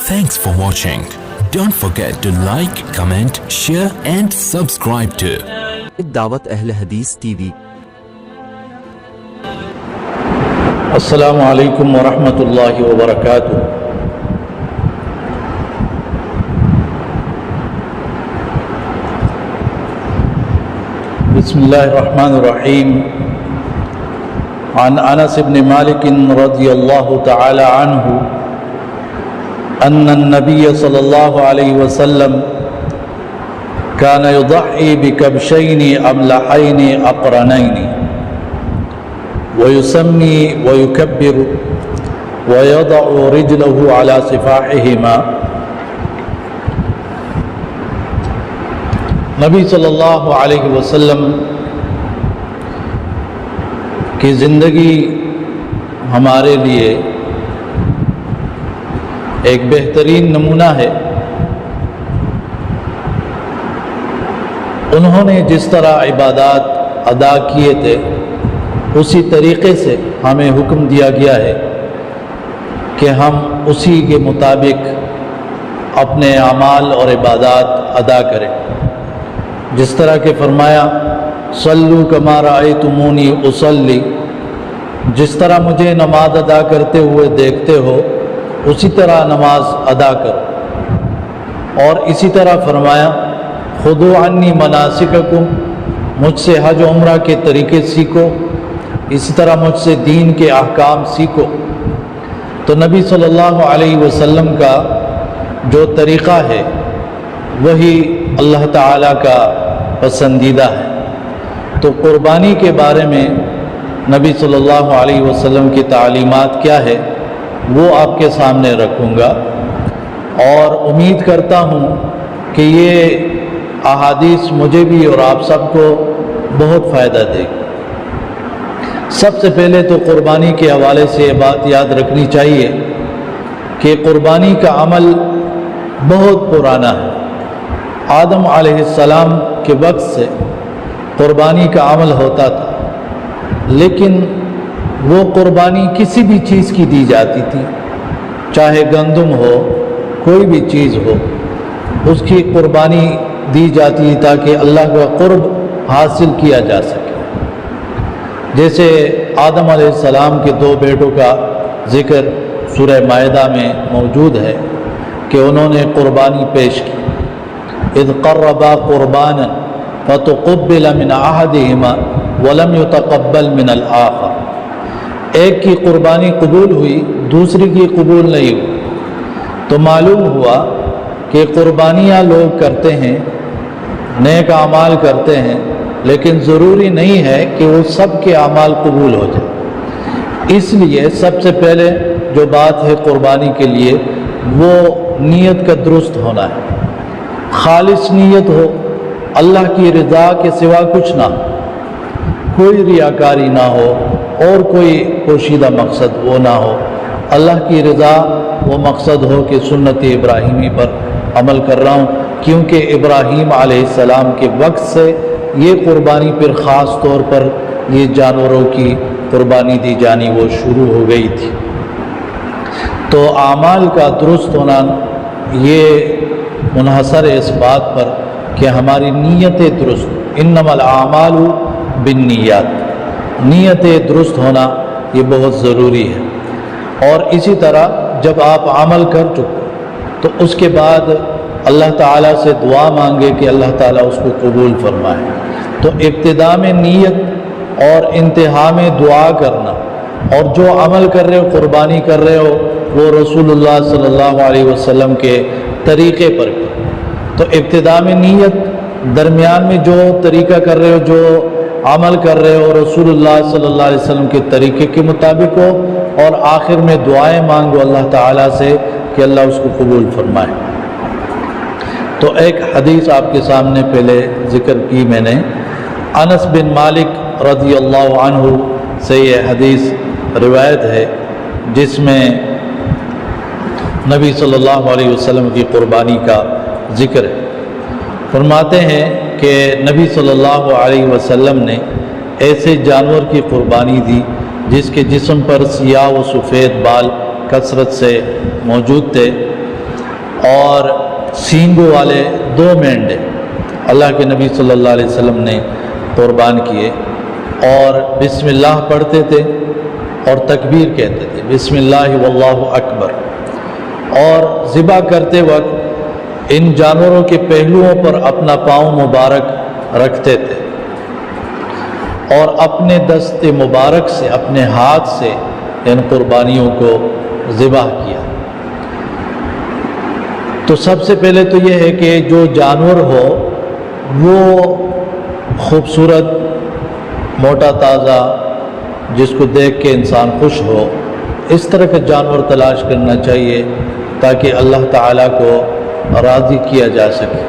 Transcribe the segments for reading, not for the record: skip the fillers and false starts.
Thanks for watching. Don't forget to like, comment, share and subscribe to دعوت اہل حدیث T V. السلام علیکم ورحمۃ اللہ وبرکاتہ۔ بسم اللہ الرحمن الرحیم۔ عن انس بن مالک رضی اللہ تعالی عنہ ان النبی صلی اللہ علیہ وسلم كان يضحي بكبشين أملحين أقرنين ويسمي ويكبر ويضع رجله على صفاحهما۔ نبی صلی اللہ علیہ وسلم کی زندگی ہمارے لیے ایک بہترین نمونہ ہے۔ انہوں نے جس طرح عبادات ادا کیے تھے اسی طریقے سے ہمیں حکم دیا گیا ہے کہ ہم اسی کے مطابق اپنے اعمال اور عبادات ادا کریں۔ جس طرح کہ فرمایا صلو کما رأیتمونی اصلی، جس طرح مجھے نماز ادا کرتے ہوئے دیکھتے ہو اسی طرح نماز ادا کرو۔ اور اسی طرح فرمایا خذوا عنی مناسککم، مجھ سے حج و عمرہ کے طریقے سیکھو، اسی طرح مجھ سے دین کے احکام سیکھو۔ تو نبی صلی اللہ علیہ وسلم کا جو طریقہ ہے وہی اللہ تعالیٰ کا پسندیدہ ہے۔ تو قربانی کے بارے میں نبی صلی اللہ علیہ وسلم کی تعلیمات کیا ہے وہ آپ کے سامنے رکھوں گا، اور امید کرتا ہوں کہ یہ احادیث مجھے بھی اور آپ سب کو بہت فائدہ دے گی۔ سب سے پہلے تو قربانی کے حوالے سے یہ بات یاد رکھنی چاہیے کہ قربانی کا عمل بہت پرانا ہے۔ آدم علیہ السلام کے وقت سے قربانی کا عمل ہوتا تھا، لیکن وہ قربانی کسی بھی چیز کی دی جاتی تھی، چاہے گندم ہو، کوئی بھی چیز ہو، اس کی قربانی دی جاتی تاکہ اللہ کا قرب حاصل کیا جا سکے۔ جیسے آدم علیہ السلام کے دو بیٹوں کا ذکر سورہ مائدہ میں موجود ہے کہ انہوں نے قربانی پیش کی۔ اذ قربا قربانا فتقبل من احدہما ولم يتقبل من الآخر، ایک کی قربانی قبول ہوئی دوسری کی قبول نہیں ہوئی۔ تو معلوم ہوا کہ قربانیاں لوگ کرتے ہیں، نیک اعمال کرتے ہیں، لیکن ضروری نہیں ہے کہ وہ سب کے اعمال قبول ہو جائیں۔ اس لیے سب سے پہلے جو بات ہے قربانی کے لیے وہ نیت کا درست ہونا ہے، خالص نیت ہو، اللہ کی رضا کے سوا کچھ نہ ہو، کوئی ریاکاری نہ ہو اور کوئی پوشیدہ مقصد وہ نہ ہو۔ اللہ کی رضا وہ مقصد ہو کہ سنت ابراہیمی پر عمل کر رہا ہوں، کیونکہ ابراہیم علیہ السلام کے وقت سے یہ قربانی پھر خاص طور پر یہ جانوروں کی قربانی دی جانی وہ شروع ہو گئی تھی۔ تو اعمال کا درست ہونا یہ منحصر ہے اس بات پر کہ ہماری نیتیں درست، انما الاعمال بالنیات، نیتیں درست ہونا یہ بہت ضروری ہے۔ اور اسی طرح جب آپ عمل کر چکے تو اس کے بعد اللہ تعالیٰ سے دعا مانگے کہ اللہ تعالیٰ اس کو قبول فرمائے۔ تو ابتدا میں نیت اور انتہا میں دعا کرنا، اور جو عمل کر رہے ہو قربانی کر رہے ہو وہ رسول اللہ صلی اللہ علیہ وسلم کے طریقے پر کرو۔ تو ابتدا میں نیت، درمیان میں جو طریقہ کر رہے ہو، جو عمل کر رہے ہو رسول اللہ صلی اللہ علیہ وسلم کے طریقے کے مطابق ہو، اور آخر میں دعائیں مانگو اللہ تعالیٰ سے کہ اللہ اس کو قبول فرمائے۔ تو ایک حدیث آپ کے سامنے پہلے ذکر کی میں نے، انس بن مالک رضی اللہ عنہ سے یہ حدیث روایت ہے جس میں نبی صلی اللہ علیہ وسلم کی قربانی کا ذکر ہے۔ فرماتے ہیں کہ نبی صلی اللہ علیہ وسلم نے ایسے جانور کی قربانی دی جس کے جسم پر سیاہ و سفید بال کثرت سے موجود تھے، اور سینگوں والے 2 مینڈے اللہ کے نبی صلی اللہ علیہ وسلم نے قربان کیے، اور بسم اللہ پڑھتے تھے اور تکبیر کہتے تھے، بسم اللہ واللہ اکبر، اور ذبح کرتے وقت ان جانوروں کے پہلوؤں پر اپنا پاؤں مبارک رکھتے تھے اور اپنے دست مبارک سے، اپنے ہاتھ سے ان قربانیوں کو ذبح کیا۔ تو سب سے پہلے تو یہ ہے کہ جو جانور ہو وہ خوبصورت، موٹا تازہ، جس کو دیکھ کے انسان خوش ہو، اس طرح کا جانور تلاش کرنا چاہیے تاکہ اللہ تعالیٰ کو راضی کیا جا سکے۔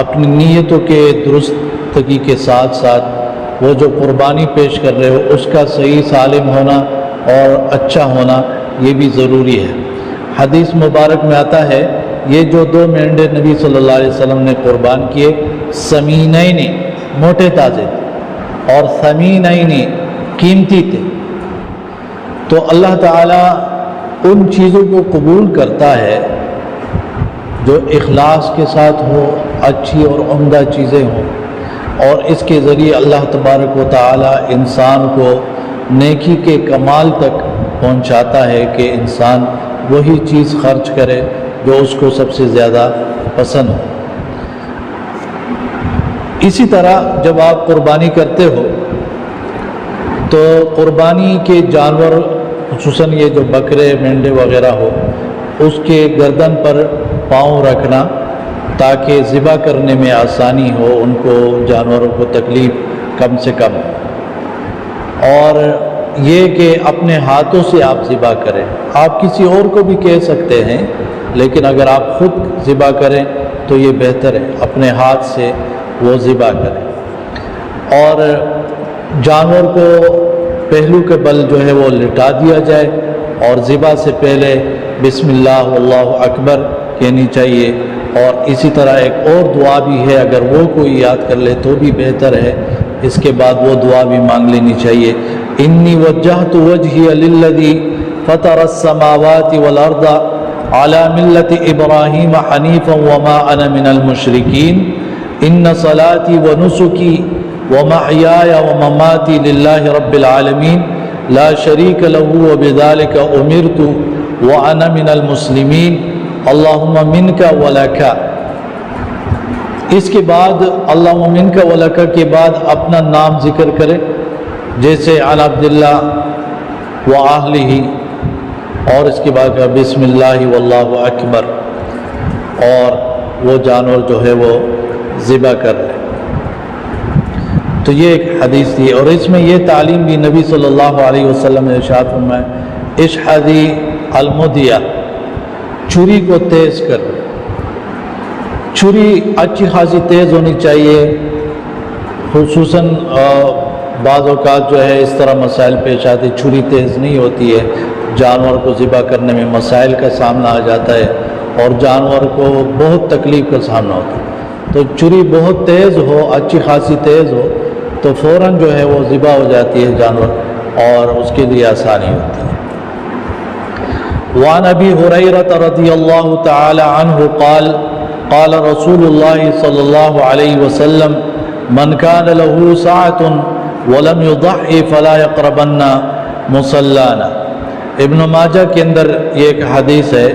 اپنی نیتوں کے درستگی کے ساتھ ساتھ وہ جو قربانی پیش کر رہے ہو اس کا صحیح سالم ہونا اور اچھا ہونا یہ بھی ضروری ہے۔ حدیث مبارک میں آتا ہے یہ جو 2 مینڈے نبی صلی اللہ علیہ وسلم نے قربان کیے، سمینین، موٹے تازے تھے، اور ثمینین، قیمتی تھے۔ تو اللہ تعالیٰ ان چیزوں کو قبول کرتا ہے جو اخلاص کے ساتھ ہو، اچھی اور عمدہ چیزیں ہوں، اور اس کے ذریعے اللہ تبارک و تعالیٰ انسان کو نیکی کے کمال تک پہنچاتا ہے کہ انسان وہی چیز خرچ کرے جو اس کو سب سے زیادہ پسند ہو۔ اسی طرح جب آپ قربانی کرتے ہو تو قربانی کے جانور، خصوصاً یہ جو بکرے، مینڈے وغیرہ ہو، اس کے گردن پر پاؤں رکھنا تاکہ ذبح کرنے میں آسانی ہو، ان کو، جانوروں کو تکلیف کم سے کم، اور یہ کہ اپنے ہاتھوں سے آپ ذبح کریں۔ آپ کسی اور کو بھی کہہ سکتے ہیں، لیکن اگر آپ خود ذبح کریں تو یہ بہتر ہے، اپنے ہاتھ سے وہ ذبح کریں۔ اور جانور کو پہلو کے بل جو ہے وہ لٹا دیا جائے، اور ذبح سے پہلے بسم اللہ واللہ اکبر کہنی چاہیے، اور اسی طرح ایک اور دعا بھی ہے، اگر وہ کوئی یاد کر لے تو بھی بہتر ہے، اس کے بعد وہ دعا بھی مانگ لینی چاہیے۔ انی وجہت وجہی للذی فطر السماوات والارض علی ملت ابراہیم حنیفا وما انا من المشرکین ان صلاتی ونسکی ومحیای ومماتی للہ رب العالمین لا شریک لہ وبذلک امرت وانا من المسلمین اللہم منک ولک۔ اس کے بعد اللہم منک ولک کے بعد اپنا نام ذکر کرے، جیسے عن عبداللہ وآلہ، اور اس کے بعد بسم اللہ واللہ اکبر، اور وہ جانور جو ہے وہ ذبح کر لے۔ تو یہ ایک حدیث تھی، اور اس میں یہ تعلیم بھی نبی صلی اللہ علیہ وسلم نے ارشاد فرمایا، اشحذی المدیہ، چھری کو تیز کر۔ چھری اچھی خاصی تیز ہونی چاہیے، خصوصاً بعض اوقات جو ہے اس طرح مسائل پیش آتے، چھری تیز نہیں ہوتی ہے، جانور کو ذبح کرنے میں مسائل کا سامنا آ جاتا ہے، اور جانور کو بہت تکلیف کا سامنا ہوتا ہے۔ تو چھری بہت تیز ہو، اچھی خاصی تیز ہو، تو فوراً جو ہے وہ ذبح ہو جاتی ہے جانور، اور اس کے لیے آسانی ہوتی ہے۔ وعن ابی ہریرہ رضی اللہ تعالی عنہ قال قال رسول اللہ صلی اللہ علیہ وسلم من کان له ساعة ولم يضحی فلا يقربن مصلانا۔ ابن ماجہ کے اندر یہ ایک حدیث ہے،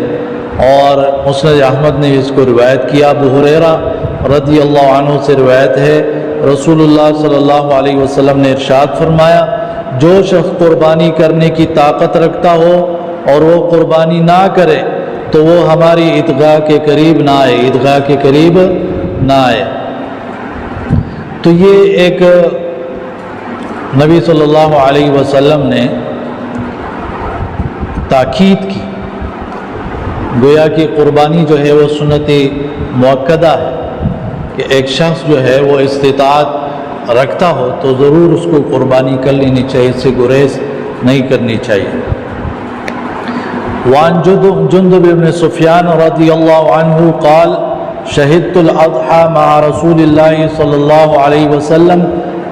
اور مسند احمد نے اس کو روایت کیا۔ ابو ہریرہ رضی اللہ عنہ سے روایت ہے، رسول اللہ صلی اللہ علیہ وسلم نے ارشاد فرمایا، جو شخص قربانی کرنے کی طاقت رکھتا ہو اور وہ قربانی نہ کرے تو وہ ہماری عیدگاہ کے قریب نہ آئے، عیدگاہ کے قریب نہ آئے۔ تو یہ ایک نبی صلی اللہ علیہ وسلم نے تاکید کی، گویا کہ قربانی جو ہے وہ سنت مؤکدہ ہے، کہ ایک شخص جو ہے وہ استطاعت رکھتا ہو تو ضرور اس کو قربانی کر لینی چاہیے، اس سے گریز نہیں کرنی چاہیے۔ وعن جندب بن سفیان رضی اللہ عنہ قال شہدت الاضحى مع رسول اللہ صلی اللہ علیہ وسلم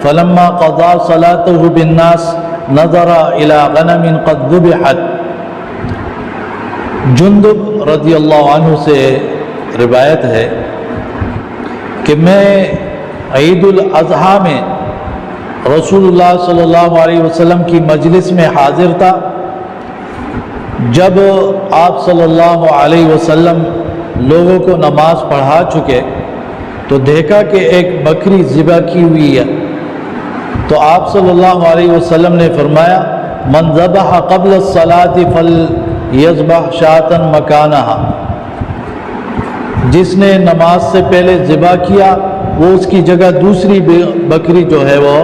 فلما قضى صلاته بالناس نظر الى غنم قد ذبحت۔ جندب رضی اللہ عنہ سے روایت ہے کہ میں عید الاضحیٰ میں رسول اللہ صلی اللہ علیہ وسلم کی مجلس میں حاضر تھا. جب آپ صلی اللہ علیہ وسلم لوگوں کو نماز پڑھا چکے تو دیکھا کہ ایک بکری ذبح کی ہوئی ہے. تو آپ صلی اللہ علیہ وسلم نے فرمایا من ذبح قبل الصلاة فلیذبح شاة مکانہا، جس نے نماز سے پہلے ذبح کیا وہ اس کی جگہ دوسری بکری جو ہے وہ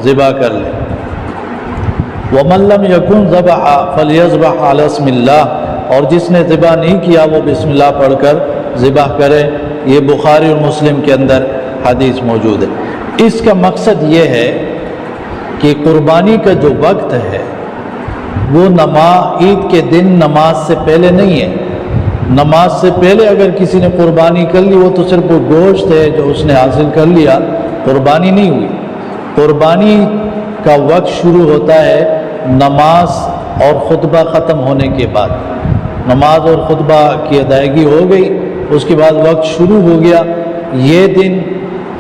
ذبح کر لے. وَمَن لَّمْ يَكُنْ ذَبَحَ فَلْيَذْبَحْ عَلَى اسْمِ اللَّهِ، اور جس نے ذبح نہیں کیا وہ بسم اللہ پڑھ کر ذبح کرے. یہ بخاری اور مسلم کے اندر حدیث موجود ہے. اس کا مقصد یہ ہے کہ قربانی کا جو وقت ہے وہ عید کے دن نماز سے پہلے نہیں ہے. نماز سے پہلے اگر کسی نے قربانی کر لی وہ تو صرف وہ گوشت ہے جو اس نے حاصل کر لیا، قربانی نہیں ہوئی. قربانی کا وقت شروع ہوتا ہے نماز اور خطبہ ختم ہونے کے بعد. نماز اور خطبہ کی ادائیگی ہو گئی، اس کے بعد وقت شروع ہو گیا یہ دن،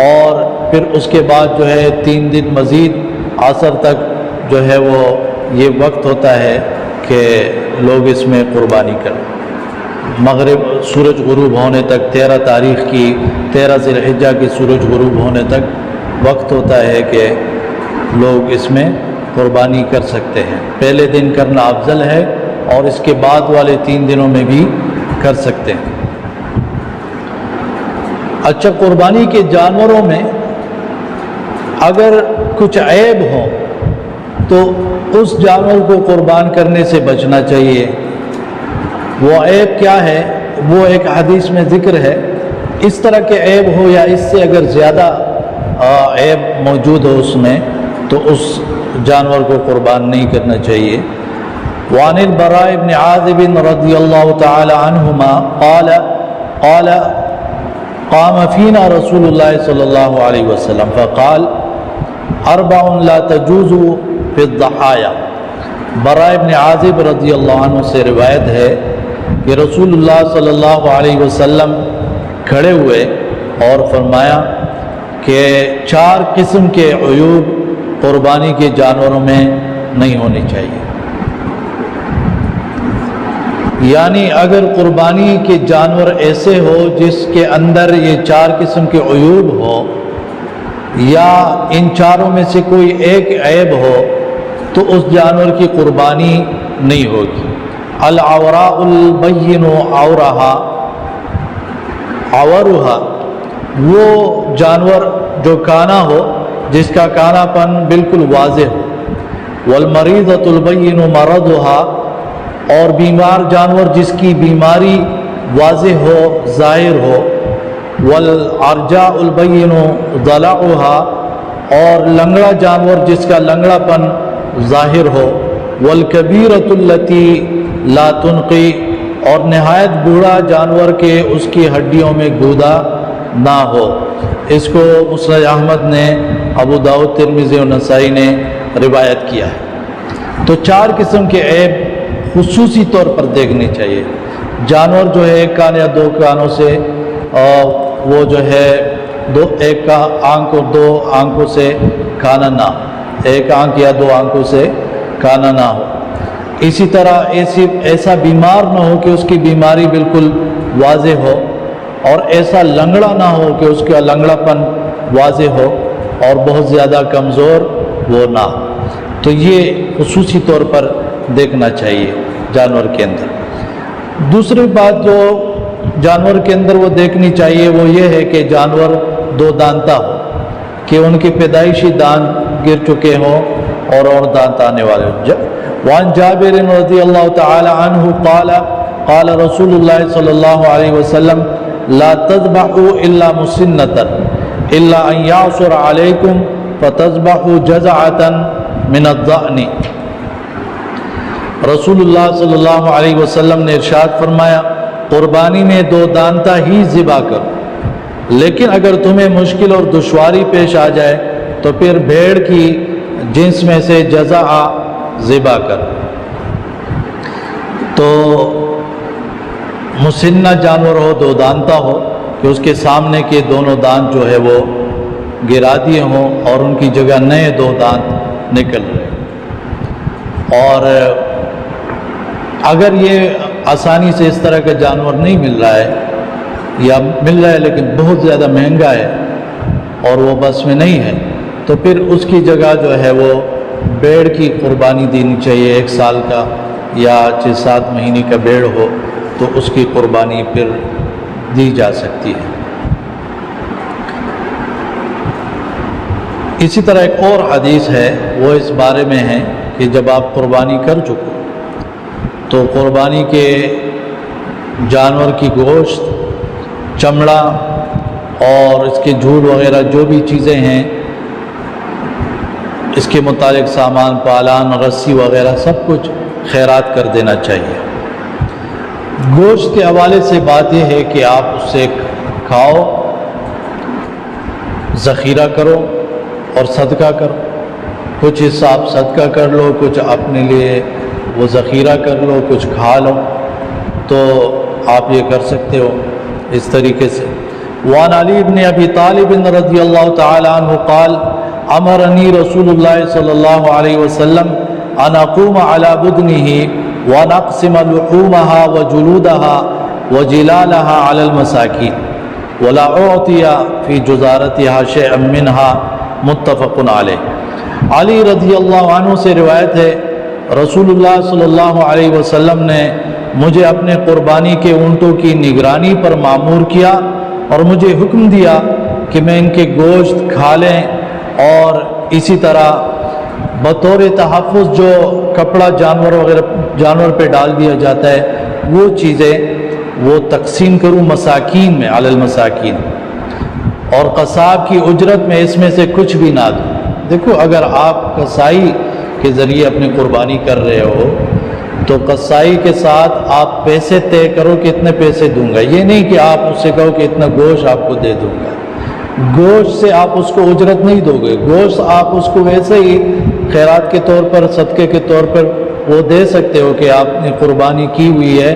اور پھر اس کے بعد جو ہے 3 دن مزید عصر تک جو ہے وہ یہ وقت ہوتا ہے کہ لوگ اس میں قربانی کریں. مغرب سورج غروب ہونے تک 13 تاریخ کی 13 ذی الحجہ کی سورج غروب ہونے تک وقت ہوتا ہے کہ لوگ اس میں قربانی کر سکتے ہیں. پہلے دن کرنا افضل ہے اور اس کے بعد والے 3 دنوں میں بھی کر سکتے ہیں. اچھا، قربانی کے جانوروں میں اگر کچھ عیب ہو تو اس جانور کو قربان کرنے سے بچنا چاہیے. وہ عیب کیا ہے؟ وہ ایک حدیث میں ذکر ہے. اس طرح کے عیب ہو یا اس سے اگر زیادہ عیب موجود ہو اس میں تو اس جانور کو قربان نہیں کرنا چاہیے. وعن البراء بن عازب رضی اللہ تعالی عنہما قال قام فینا رسول اللہ صلی اللہ علیہ وسلم فقال 4 لا تجوز فی الضحایا. براء بن عازب رضی اللہ عنہ سے روایت ہے کہ رسول اللہ صلی اللہ علیہ وسلم کھڑے ہوئے اور فرمایا کہ 4 قسم کے عیوب قربانی کے جانوروں میں نہیں ہونی چاہیے. یعنی اگر قربانی کے جانور ایسے ہو جس کے اندر یہ 4 قسم کے عیوب ہو یا ان 4 میں سے کوئی ایک عیب ہو تو اس جانور کی قربانی نہیں ہوگی. العوراء البین عورہا عورہا، وہ جانور جو کانا ہو، جس کا کانا پن بالکل واضح ہو. والمریضۃ البین مرضہا، اور بیمار جانور جس کی بیماری واضح ہو، ظاہر ہو. والعرجاء البین ضلعہا، اور لنگڑا جانور جس کا لنگڑا پن ظاہر ہو. والکبیرۃ التی لا تنقی، اور نہایت بوڑھا جانور کے اس کی ہڈیوں میں گودا نہ ہو. اس کو مسند احمد نے، ابو داؤد، ترمذی اور نسائی نے روایت کیا ہے. تو 4 قسم کے عیب خصوصی طور پر دیکھنے چاہیے. جانور جو ہے 1 کان یا 2 کانوں سے وہ جو ہے ایک آنکھ اور 2 آنکھوں سے کانا نہ، 1 آنکھ یا 2 آنکھوں سے کانا نہ ہو. اسی طرح ایسا بیمار نہ ہو کہ اس کی بیماری بالکل واضح ہو، اور ایسا لنگڑا نہ ہو کہ اس کا لنگڑا پن واضح ہو، اور بہت زیادہ کمزور وہ نہ ہو. تو یہ خصوصی طور پر دیکھنا چاہیے جانور کے اندر. دوسری بات جو جانور کے اندر وہ دیکھنی چاہیے وہ یہ ہے کہ جانور 2 دانتا ہو، کہ ان کے پیدائشی دانت گر چکے ہوں اور دانت آنے والے ہوں. وعن جابر رضی اللہ تعالی عنہ قال رسول اللہ صلی اللہ علیہ وسلم لا تذبحوا الا مسنۃ الا ان يعصر علیکم فتذبحوا جزعۃ من الضأن. رسول اللہ صلی اللہ علیہ وسلم نے ارشاد فرمایا قربانی میں 2 دانتا ہی ذبح کرو، لیکن اگر تمہیں مشکل اور دشواری پیش آ جائے تو پھر بھیڑ کی جنس میں سے جزع ذبح کر. تو مسنہ جانور ہو، دو دانتا ہو، کہ اس کے سامنے کے دونوں دانت جو ہے وہ گرا دیے ہوں اور ان کی جگہ نئے دو دانت نکل رہے۔ اور اگر یہ آسانی سے اس طرح کا جانور نہیں مل رہا ہے، یا مل رہا ہے لیکن بہت زیادہ مہنگا ہے اور وہ بس میں نہیں ہے، تو پھر اس کی جگہ جو ہے وہ بیڑ کی قربانی دینی چاہیے۔ 1 سال کا یا 6-7 مہینے کا بیڑ ہو تو اس کی قربانی پھر دی جا سکتی ہے۔ اسی طرح ایک اور حدیث ہے، وہ اس بارے میں ہے کہ جب آپ قربانی کر چکو تو قربانی کے جانور کی گوشت، چمڑا اور اس کے جھول وغیرہ جو بھی چیزیں ہیں، اس کے متعلق سامان، پالان، رسی وغیرہ سب کچھ خیرات کر دینا چاہیے۔ گوشت کے حوالے سے بات یہ ہے کہ آپ اس سے کھاؤ، ذخیرہ کرو اور صدقہ کرو۔ کچھ حصہ آپ صدقہ کر لو، کچھ اپنے لیے وہ ذخیرہ کر لو، کچھ کھا لو، تو آپ یہ کر سکتے ہو اس طریقے سے۔ وعن علی بن ابی طالب رضی اللہ تعالی عنہ قال امرنی رسول اللہ صلی اللہ علیہ وسلم ان اقوم علی بدنہ ونقسم لحومها وجلودها وجلالها على المساکین ولا اعطی فی جزارتها شیئا منها متفق علیہ۔ علی رضی اللہ عنہ سے روایت ہے، رسول اللہ صلی اللہ علیہ وسلم نے مجھے اپنے قربانی کے اونٹوں کی نگرانی پر مامور کیا اور مجھے حکم دیا کہ میں ان کے گوشت کھا لیں، اور اسی طرح بطور تحفظ جو کپڑا جانور پہ ڈال دیا جاتا ہے وہ چیزیں وہ تقسیم کروں مساکین میں، علی المساکین، اور قصاب کی اجرت میں اس میں سے کچھ بھی نہ دوں۔ دیکھو، اگر آپ قصائی کے ذریعے اپنی قربانی کر رہے ہو تو قصائی کے ساتھ آپ پیسے طے کرو کہ اتنے پیسے دوں گا، یہ نہیں کہ آپ اس سے کہو کہ اتنا گوشت آپ کو دے دوں گا۔ گوشت سے آپ اس کو اجرت نہیں دو گے، گوشت آپ اس کو ویسے ہی خیرات کے طور پر، صدقے کے طور پر وہ دے سکتے ہو کہ آپ نے قربانی کی ہوئی ہے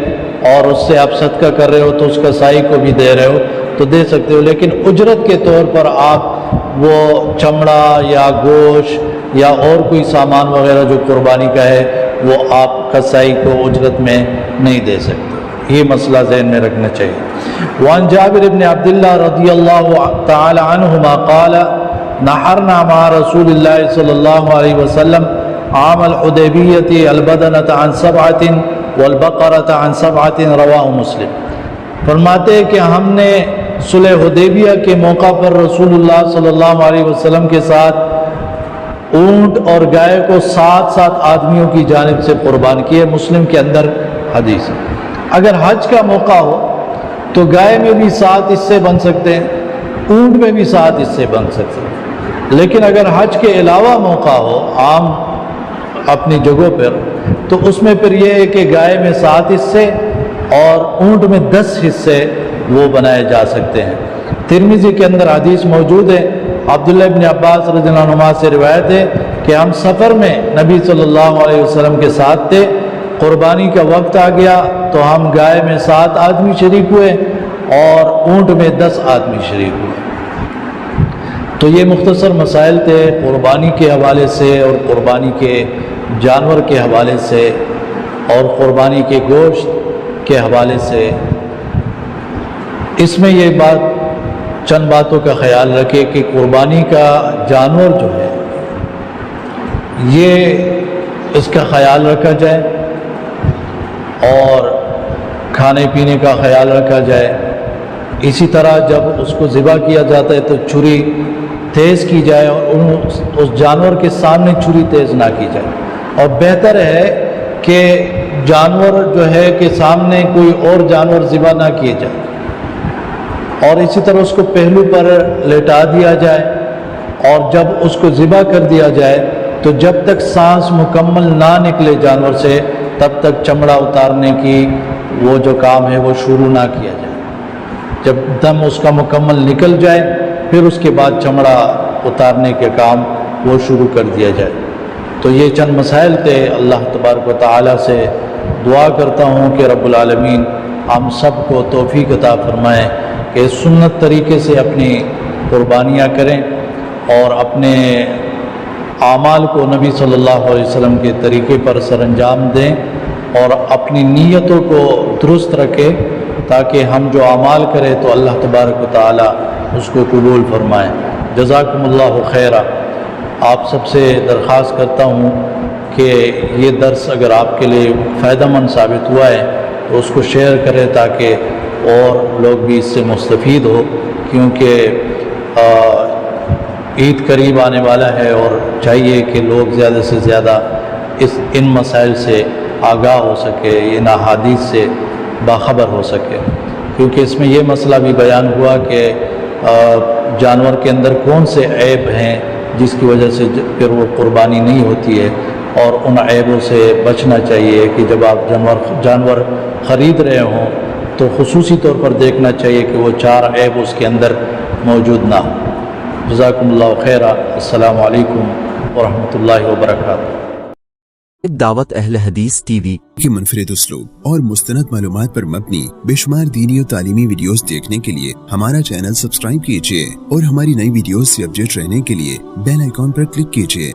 اور اس سے آپ صدقہ کر رہے ہو تو اس قصائی کو بھی دے رہے ہو تو دے سکتے ہو، لیکن اجرت کے طور پر آپ وہ چمڑا یا گوشت یا اور کوئی سامان وغیرہ جو قربانی کا ہے وہ آپ قصائی کو اجرت میں نہیں دے سکتے۔ یہ مسئلہ ذہن میں رکھنا چاہیے۔ وعن جابر بن عبداللہ رضی اللہ تعالی عنہما قال نحرنا مع رسول اللہ صلی اللہ علیہ وسلم عام الحدیبیۃ البدنۃ عن 7 والبقرۃ عن 7 رواہ مسلم۔ فرماتے ہیں کہ ہم نے صلح حدیبیہ کے موقع پر رسول اللہ صلی اللہ علیہ وسلم کے ساتھ اونٹ اور گائے کو 7 آدمیوں کی جانب سے قربان کیے، مسلم کے اندر حدیث ہے۔ اگر حج کا موقع ہو تو گائے میں بھی 7 حصے بن سکتے ہیں، اونٹ میں بھی 7 حصے بن سکتے ہیں، لیکن اگر حج کے علاوہ موقع ہو عام اپنی جگہوں پر تو اس میں پھر یہ ہے کہ گائے میں 7 حصے اور اونٹ میں 10 حصے وہ بنائے جا سکتے ہیں۔ ترمذی کے اندر حدیث موجود ہے، عبداللہ ابن عباس رضی اللہ عنہما سے روایت ہے کہ ہم سفر میں نبی صلی اللہ علیہ وسلم کے ساتھ تھے، قربانی کا وقت آ گیا تو ہم گائے میں 7 آدمی شریک ہوئے اور اونٹ میں 10 آدمی شریک ہوئے۔ تو یہ مختصر مسائل تھے قربانی کے حوالے سے اور قربانی کے جانور کے حوالے سے اور قربانی کے گوشت کے حوالے سے۔ اس میں یہ بات چند باتوں کا خیال رکھے کہ قربانی کا جانور جو ہے یہ اس کا خیال رکھا جائے اور کھانے پینے کا خیال رکھا جائے۔ اسی طرح جب اس کو ذبح کیا جاتا ہے تو چھری تیز کی جائے اور اس جانور کے سامنے چھری تیز نہ کی جائے، اور بہتر ہے کہ جانور جو ہے کہ سامنے کوئی اور جانور ذبح نہ کیے جائے، اور اسی طرح اس کو پہلو پر لٹا دیا جائے، اور جب اس کو ذبح کر دیا جائے تو جب تک سانس مکمل نہ نکلے جانور سے تب تک چمڑا اتارنے کی وہ جو کام ہے وہ شروع نہ کیا جائے۔ جب دم اس کا مکمل نکل جائے پھر اس کے بعد چمڑا اتارنے کے کام وہ شروع کر دیا جائے۔ تو یہ چند مسائل تھے۔ اللہ تبارک و تعالیٰ سے دعا کرتا ہوں کہ رب العالمین ہم سب کو توفیق عطا فرمائے کہ سنت طریقے سے اپنی قربانیاں کریں اور اپنے اعمال کو نبی صلی اللہ علیہ وسلم کے طریقے پر سر انجام دیں اور اپنی نیتوں کو درست رکھیں تاکہ ہم جو اعمال کریں تو اللہ تبارک و تعالی اس کو قبول فرمائے۔ جزاکم اللہ خیرہ۔ آپ سب سے درخواست کرتا ہوں کہ یہ درس اگر آپ کے لیے فائدہ مند ثابت ہوا ہے تو اس کو شیئر کریں تاکہ اور لوگ بھی اس سے مستفید ہو، کیونکہ عید قریب آنے والا ہے اور چاہیے کہ لوگ زیادہ سے زیادہ ان مسائل سے آگاہ ہو سکے، ان احادیث سے باخبر ہو سکے، کیونکہ اس میں یہ مسئلہ بھی بیان ہوا کہ جانور کے اندر کون سے عیب ہیں جس کی وجہ سے پھر وہ قربانی نہیں ہوتی ہے، اور ان عیبوں سے بچنا چاہیے کہ جب آپ جانور خرید رہے ہوں تو خصوصی طور پر دیکھنا چاہیے کہ وہ 4 عیب اس کے اندر موجود نہ ہوں۔ جزاکم اللہ خیرہ۔ السلام علیکم ورحمۃ اللہ وبرکاتہ۔ دعوت اہل حدیث ٹی وی کی منفرد اسلوب اور مستند معلومات پر مبنی بے شمار دینی اور تعلیمی ویڈیوز دیکھنے کے لیے ہمارا چینل سبسکرائب کیجیے اور ہماری نئی ویڈیوز سے اپڈیٹ رہنے کے لیے بیل آئیکن پر کلک کیجیے۔